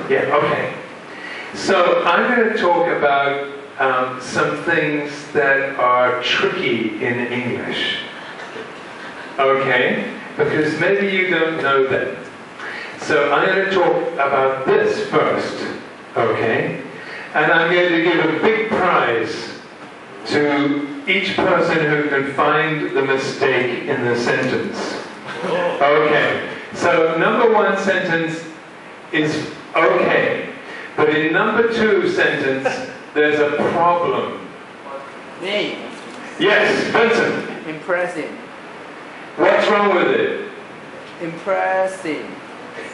Yeah, okay. So I'm going to talk about some things that are tricky in English. Okay? Because maybe you don't know them. So I'm going to talk about this first. Okay? And I'm going to give a big prize to each person who can find the mistake in the sentence. Okay. So number one sentence is okay. But in number two sentence, there's a problem. Me. Yes, Vincent. Impressive. What's wrong with it? Impressive.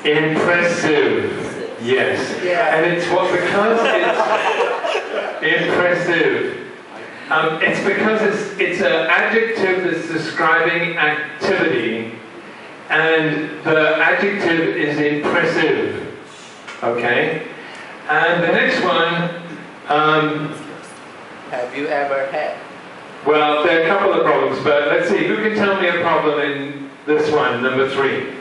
Impressive. Yes. Yeah. And it's because it's impressive. It's because it's an adjective that's describing activity, and the adjective is impressive. Okay? And the next one, Have you ever had? well, there are a couple of problems, but let's see, who can tell me a problem in this one, number 3?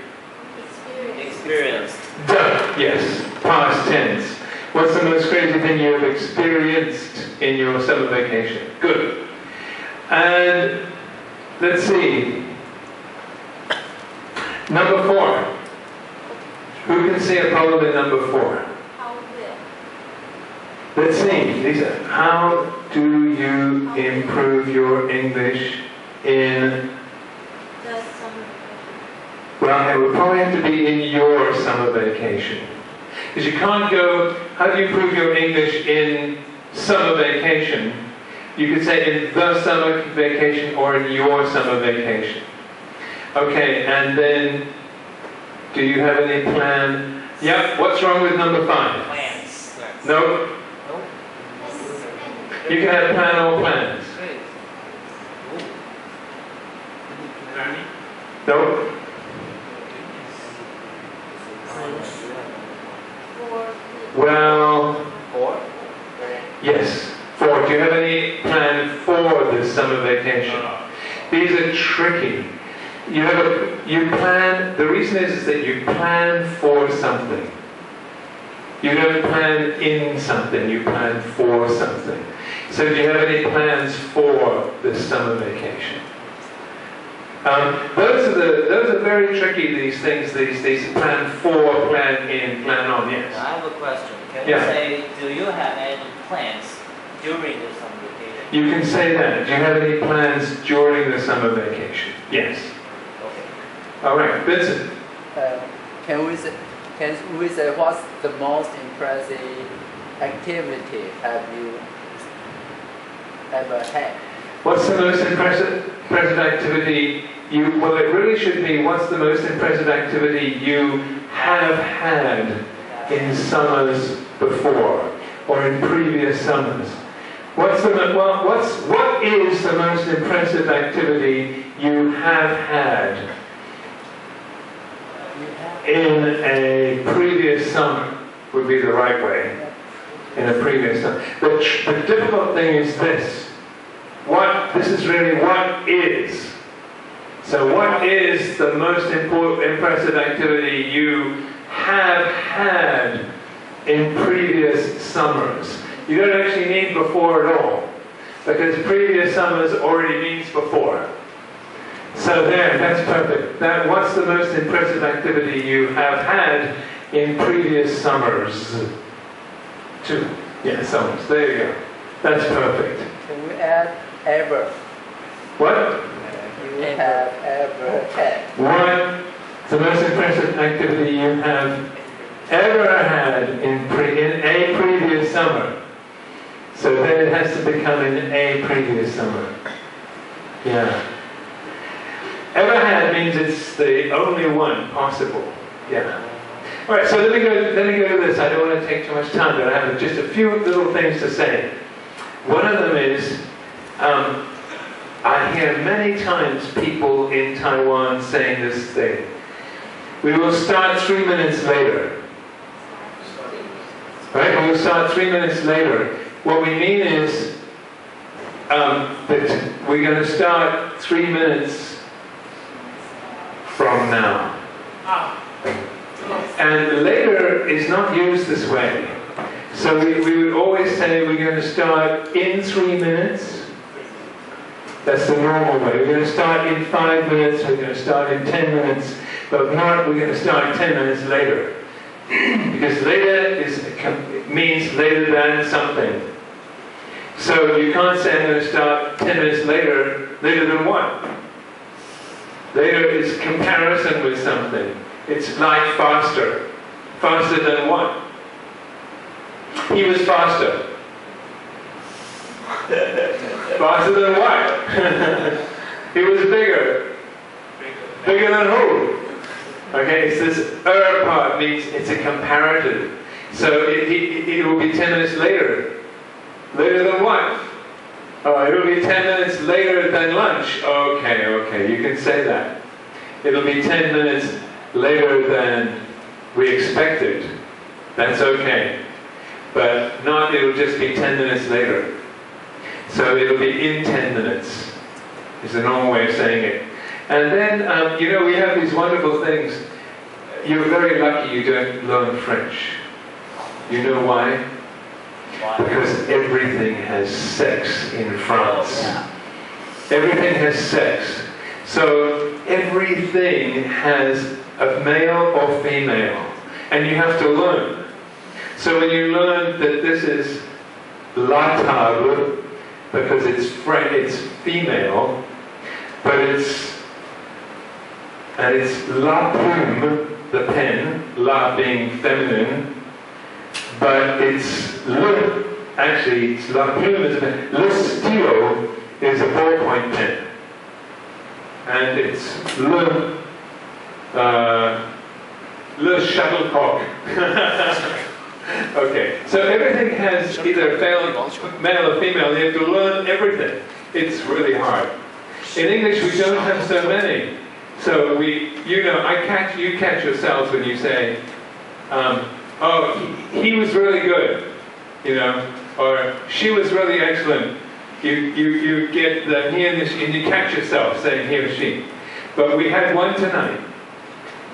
Experienced. Duh, yes, past tense. What's the most crazy thing you've experienced in your summer vacation? Good. And let's see, number 4. Who can see a problem in number 4? Let's see, Lisa, how do you improve your English in... Well, it would probably have to be in your summer vacation. Because you can't go, how do you improve your English in summer vacation? You could say in the summer vacation or in your summer vacation. Okay, and then, do you have any plan? Yep, what's wrong with number 5? Plans. No? You can have plan or plans. No? Well, yes. 4. Do you have any plan for this summer vacation? These are tricky. You plan, the reason is that you plan for something. You don't plan in something, you plan for something. So do you have any plans for this summer vacation? Those are very tricky, these things, these plan for, plan in, plan on, yes. I have a question. Can you say, do you have any plans during the summer vacation? You can say that. Do you have any plans during the summer vacation? Yes. Okay. All right, Vincent. Can we say what's the most impressive activity have you ever had? What's the most impressive activity well, it really should be, what's the most impressive activity you have had in summers before, or in previous summers? What is the most impressive activity you have had in a previous summer, would be the right way, in a previous summer. The difficult thing is this. This is really what is. So what is the most impressive activity you have had in previous summers? You don't actually need before at all, because previous summers already means before. So there, that's perfect. What's the most impressive activity you have had in previous summers? 2. Yeah, summers. There you go. That's perfect. Can we add ever? What? You have ever had. What? The most impressive activity you have ever had in a previous summer. So then it has to become in a previous summer. Yeah. Ever had means it's the only one possible. Yeah. All right. So let me go to this. I don't want to take too much time, but I have just a few little things to say. One of them is, I hear many times people in Taiwan saying this thing. We will start 3 minutes later. Right? We will start 3 minutes later. What we mean is that we're going to start 3 minutes from now. And later later is not used this way. So we would always say we're going to start in 3 minutes. That's the normal way. We're going to start in 5 minutes, we're going to start in 10 minutes, but not we're going to start 10 minutes later. Because later means later than something. So you can't say I'm going to start 10 minutes later than what? Later is comparison with something. It's like faster. Faster than what? He was faster. Faster than what? He was bigger. Bigger than who? Okay, so this part means it's a comparative. So it will be 10 minutes later. Later than what? Oh, it will be 10 minutes later than lunch. Okay, you can say that. It'll be 10 minutes later than we expected. That's okay. But not, it'll just be 10 minutes later. So it'll be in 10 minutes. Is the normal way of saying it. And then, you know, we have these wonderful things. You're very lucky you don't learn French. You know why? Why? Because everything has sex in France. Everything has sex. So everything has a male or female. And you have to learn. So when you learn that this is la table, because it's female, but it's la plume, the pen, la being feminine, but it's le, actually it's la plume is a pen. Le stylo is a ballpoint pen. And it's le shuttlecock. Okay, so everything has either male or female. You have to learn everything. It's really hard. In English, we don't have so many. So you catch yourselves when you say, oh, he was really good, you know, or she was really excellent. You get the he and the she, and you catch yourself saying he or she. But we had one tonight.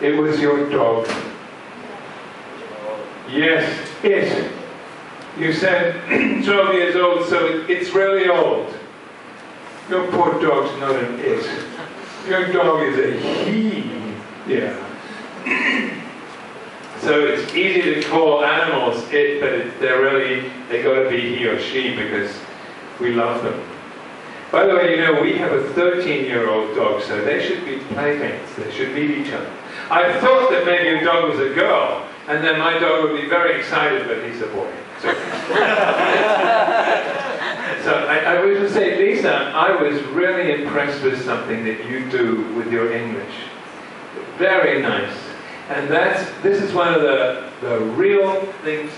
It was your dog. Yes, it. You said 12 years old, so it's really old. Your poor dog's not an it. Your dog is a he. Yeah. So it's easy to call animals it, but they got to be he or she because we love them. By the way, you know, we have a 13-year-old dog, so they should be playmates. They should meet each other. I thought that maybe your dog was a girl, and then my dog would be very excited, but he's a boy. So I would just say, Lisa, I was really impressed with something that you do with your English. Very nice. And this is one of the real things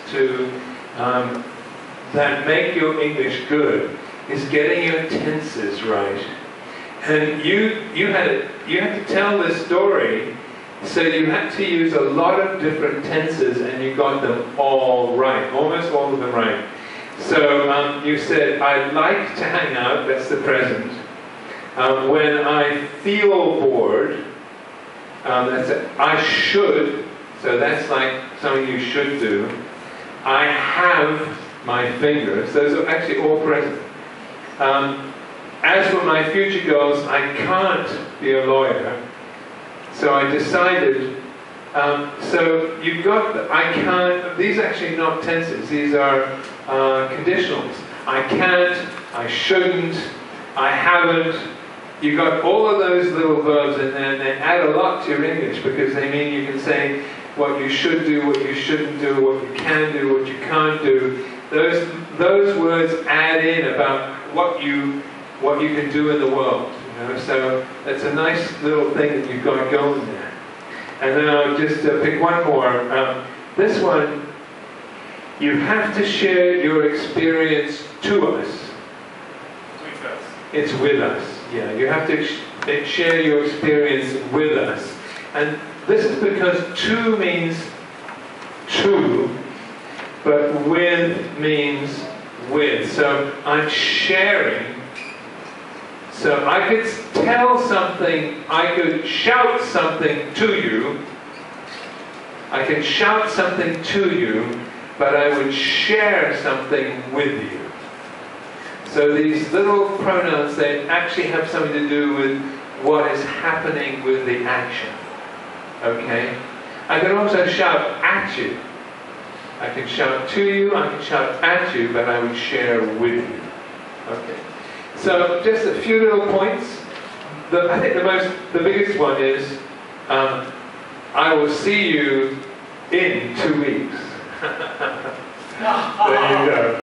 that make your English good, is getting your tenses right. And you had to tell this story, so you had to use a lot of different tenses, and you got them all right, almost all of them right. So you said, I like to hang out, that's the present. When I feel bored, that's it. I should, so that's like something you should do. I have my fingers, those are actually all present. As for my future goals, I can't be a lawyer. So I decided, so you've got the I can't, these are actually not tenses, these are conditionals. I can't, I shouldn't, I haven't. You got all of those little verbs in there, and they add a lot to your English because they mean you can say what you should do, what you shouldn't do, what you can do, what you can't do. Those words add in about what you can do in the world. You know? So that's a nice little thing that you've got going there. And then I'll just pick one more. This one, you have to share your experience to us. With us. It's with us. Yeah, you have to share your experience with us. And this is because to means to, but with means with. So I'm sharing. So I could tell something, I could shout something to you, I can shout something to you, but I would share something with you. So these little pronouns, they actually have something to do with what is happening with the action. Okay? I can also shout at you. I can shout to you, I can shout at you, but I would share with you. Okay? So just a few little points. I think the biggest one is, I will see you in 2 weeks. There you go.